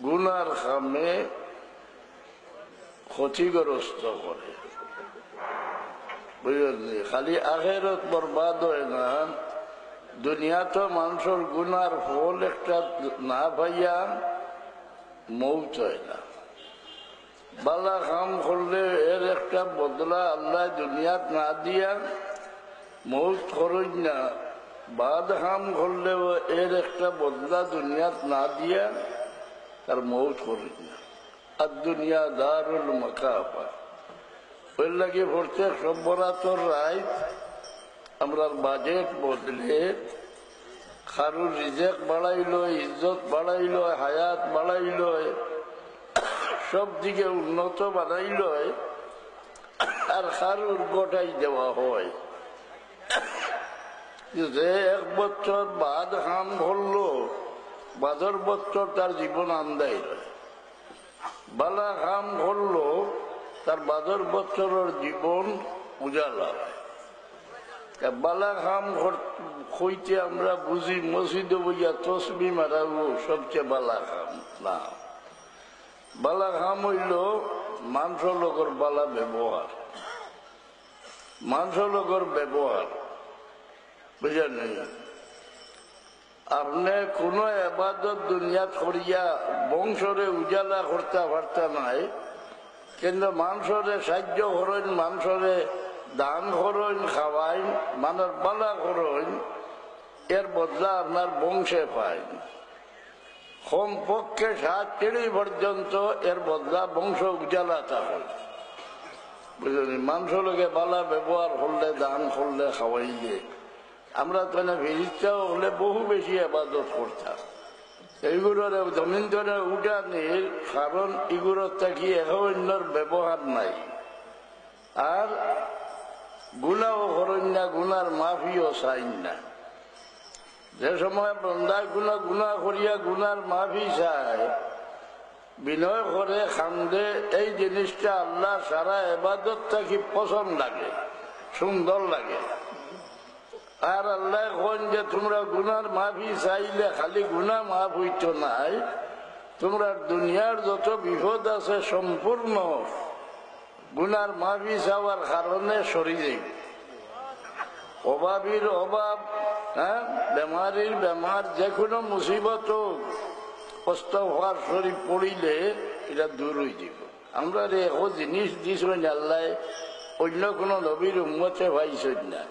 গুনার খামে ক্ষতিগ্রস্ত করে, বুঝলি? খালি আখেরত বরবাদ হয় না, দুনিয়া তো মানুষের গুনার ফল একটা না পাইয়া মৌত হয় না। বালা কাম করলে এর একটা বদলা আল্লাহ দুনিয়াত না দিয়া মৌত করই না, বাদ কাম করলেও এর একটা বদলা দুনিয়াত না দিয়া তার মৌত করই না। আর দুনিয়া দারুল মাকাফা। ওই লাগে প্রত্যেক সভ্যরাতর রাত আমরা বাজেট বদলে কারুর রিজেক বাড়াইল, ইজ্জত বাড়াইল, হায়াত বাড়াইল, সব দিকে উন্নত বানাইল, আর কারুর গোটাই দেওয়া হয়। যে এক বছর বাদ কাম করলো, বাদর বছর তার জীবন আন্দাই রয়। বালা কাম করলো, তার বাদর বছরের জীবন উজালা হয়। বালা কাম হইতে আমরা বুঝি মসজিদে বইয়া তসবি মারাবো সবচেয়ে বালা কাম না। বালা কাম হইল মানুষ লোকের বালা ব্যবহার, মানুষ লোকের ব্যবহার, বুঝলেন? আপনি কোন এবাদত দুনিয়াত করিয়া বংশরে উজালা করতে পারতা নাই, কিন্তু মানুষরে সাহায্য করেন, মানুষরে দান করেন, খাওয়াইন, মানের বালা করেন, এর বদলা আপনার বংশে পায়। কমপক্ষে 7 পিঢ়ি পর্যন্ত এর বদলা বংশ উজালা থাকে, বুঝলেন? মানুষ লোকে বালা ব্যবহার করলে, দান করলে, খাওয়াইলে, আমরা তো না ফিরিস্তাও হলে বহু বেশি আবাদত করতাম। এইগুলোর জমিন ধরে উঠানি, কারণ এগুলোর থাকি অন্যর ব্যবহার নাই। আর গুনাও করেন না, গুনার মাফিও চাইন না। যে সময় বন্দায় গুনা করিয়া গুনার মাফি চায়, বিনয় করে খান্দে, এই জিনিসটা আল্লাহ সারা এবাদত থাকি পছন্দ লাগে, সুন্দর লাগে। আর আল্লাহ কোন যে তোমরা গুনার মাফি চাইলে খালি গুনা মাফ হইত নাই, তোমরা দুনিয়ার যত বিপদ আছে সম্পূর্ণ গুনার মাফি চাওয়ার কারণে সরি যাই। অভাবীর অভাব, বেমারির বেমার, যে কোনো মুসিবত কষ্ট হওয়ার শরীর পড়িলে এটা দূর হয়ে যাব। আমরা এখন জিনিস দিয়েছিলেন আল্লাহ, অন্য কোনো নবীর উম্মতে পাইছেন না।